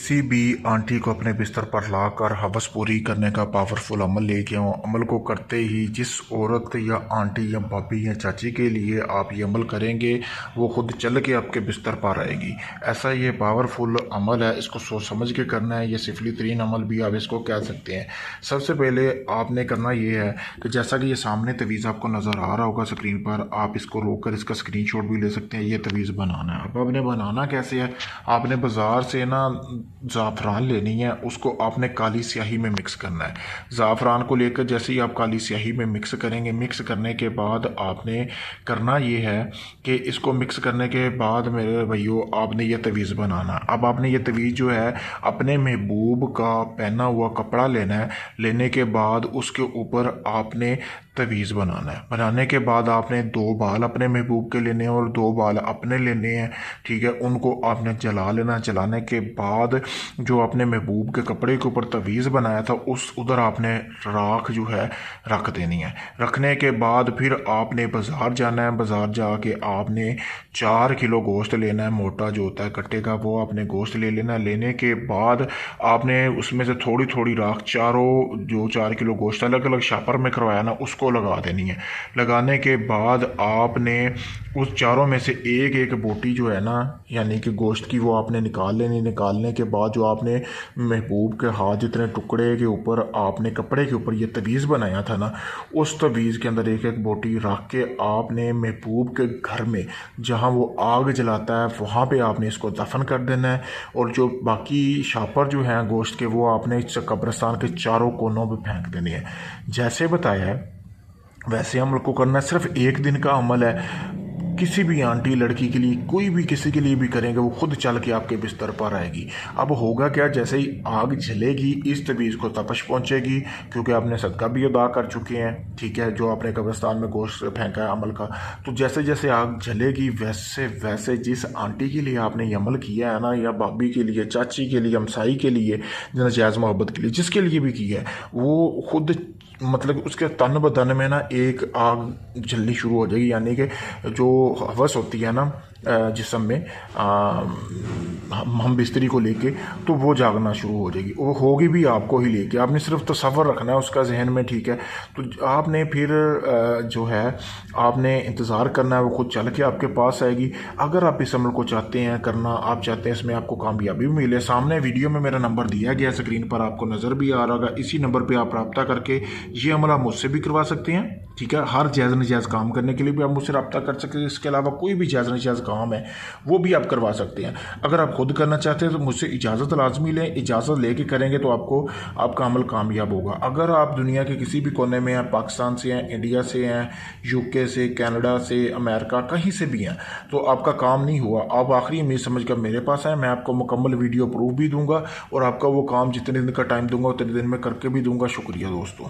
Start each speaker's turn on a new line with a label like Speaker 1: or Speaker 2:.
Speaker 1: किसी भी आंटी को अपने बिस्तर पर लाकर हवस पूरी करने का पावरफुल अमल लेके आओ। अमल को करते ही जिस औरत या आंटी या भाभी या चाची के लिए आप ये अमल करेंगे वो खुद चल के आपके बिस्तर पर आएगी। ऐसा ये पावरफुल अमल है, इसको सोच समझ के करना है। ये सिफली तरीन अमल भी आप इसको कह सकते हैं। सबसे पहले आपने करना ये है कि जैसा कि ये सामने तवीज़ आपको नज़र आ रहा होगा स्क्रीन पर, आप इसको रोक कर इसका स्क्रीनशॉट भी ले सकते हैं। ये तवीज़ बनाना है। अब आपने बनाना कैसे है, आपने बाज़ार से ना ज़ाफ़रान लेनी है, उसको आपने काली स्याही में मिक्स करना है। ज़ाफ़रान को लेकर जैसे ही आप काली स्याही में मिक्स करेंगे, मिक्स करने के बाद आपने करना ये है कि इसको मिक्स करने के बाद मेरे भाइयों आपने ये तवीज़ बनाना। अब आपने ये तवीज़ जो है अपने महबूब का पहना हुआ कपड़ा लेना है। लेने के बाद उसके ऊपर आपने तवीज़ बनाना है। बनाने के बाद आपने 2 बाल अपने महबूब के लेने हैं और 2 बाल अपने लेने हैं। ठीक है, उनको आपने जला लेना। जलाने के बाद जो आपने महबूब के कपड़े के ऊपर तवीज़ बनाया था उधर आपने राख जो है रख देनी है। रखने के बाद फिर आपने बाज़ार जाना है। बाज़ार जाके आपने 4 किलो गोश्त लेना है, मोटा जो होता है कट्टे का, वो आपने गोश्त ले लेना है। लेने के बाद आपने उसमें से थोड़ी थोड़ी राख चारों जो 4 किलो गोश्त अलग अलग शापर में करवाया ना उसको लगा देनी है। लगाने के बाद आपने उस चारों में से एक एक बोटी जो है ना यानी कि गोश्त की वो आपने निकाल लेनी। निकालने के बाद जो आपने महबूब के हाथ जितने टुकड़े के ऊपर आपने कपड़े के ऊपर ये तवीज़ बनाया था ना, उस तवीज़ के अंदर एक एक बोटी रख के आपने महबूब के घर में जहाँ वो आग जलाता है वहाँ पे आपने इसको दफन कर देना है। और जो बाकी शापर जो हैं गोश्त के वो आपने इस कब्रिस्तान के चारों कोनों पे फेंक देने हैं। जैसे बताया है वैसे अमल को करना है। सिर्फ एक दिन का अमल है। किसी भी आंटी लड़की के लिए, कोई भी किसी के लिए भी करेंगे वो खुद चल के आपके बिस्तर पर आएगी। अब होगा क्या, जैसे ही आग जलेगी इस तवीज़ को तपश पहुंचेगी क्योंकि आपने सदका भी अदा कर चुके हैं। ठीक है, जो आपने कब्रिस्तान में गोश्त फेंका है अमल का, तो जैसे जैसे आग जलेगी वैसे वैसे जिस आंटी के लिए आपने ये अमल किया है ना, या भाभी के लिए, चाची के लिए, हमसाई के लिए, जायज़ मोहब्बत के लिए, जिसके लिए भी किया है वो खुद मतलब उसके तन बदन में ना एक आग जलनी शुरू हो जाएगी। यानी कि जो हवस होती है ना जिस्म में हम बिस्तरी को लेके, तो वो जागना शुरू हो जाएगी। वो होगी भी आपको ही लेके, आपने सिर्फ तसव्वुर रखना है उसका जहन में। ठीक है, तो आपने फिर जो है आपने इंतज़ार करना है, वो खुद चल के आपके पास आएगी। अगर आप इस अमल को चाहते हैं करना, आप चाहते हैं इसमें आपको कामयाबी मिले, सामने वीडियो में मेरा नंबर दिया गया स्क्रीन पर, आपको नज़र भी आ रहा होगा। इसी नंबर पर आप रब्ता करके ये अमल आप मुझसे भी करवा सकते हैं। ठीक है, हर जायज़ नाजायज़ काम करने के लिए भी आप मुझसे रब्ता कर सकते हैं। इसके अलावा कोई भी जायज़ नाजायज़ काम है वो भी आप करवा सकते हैं। अगर आप खुद करना चाहते हैं तो मुझसे इजाज़त लाजमी लें। इजाज़त लेके करेंगे तो आपका अमल कामयाब होगा। अगर आप दुनिया के किसी भी कोने में हैं, पाकिस्तान से हैं, इंडिया से हैं, यूके से, कनाडा से, अमेरिका, कहीं से भी हैं, तो आपका काम नहीं हुआ, आप आखिरी उम्मीद समझ कर मेरे पास आए। मैं आपको मुकम्मल वीडियो प्रूफ भी दूंगा और आपका वो काम जितने दिन का टाइम दूंगा उतने दिन में करके भी दूंगा। शुक्रिया दोस्तों।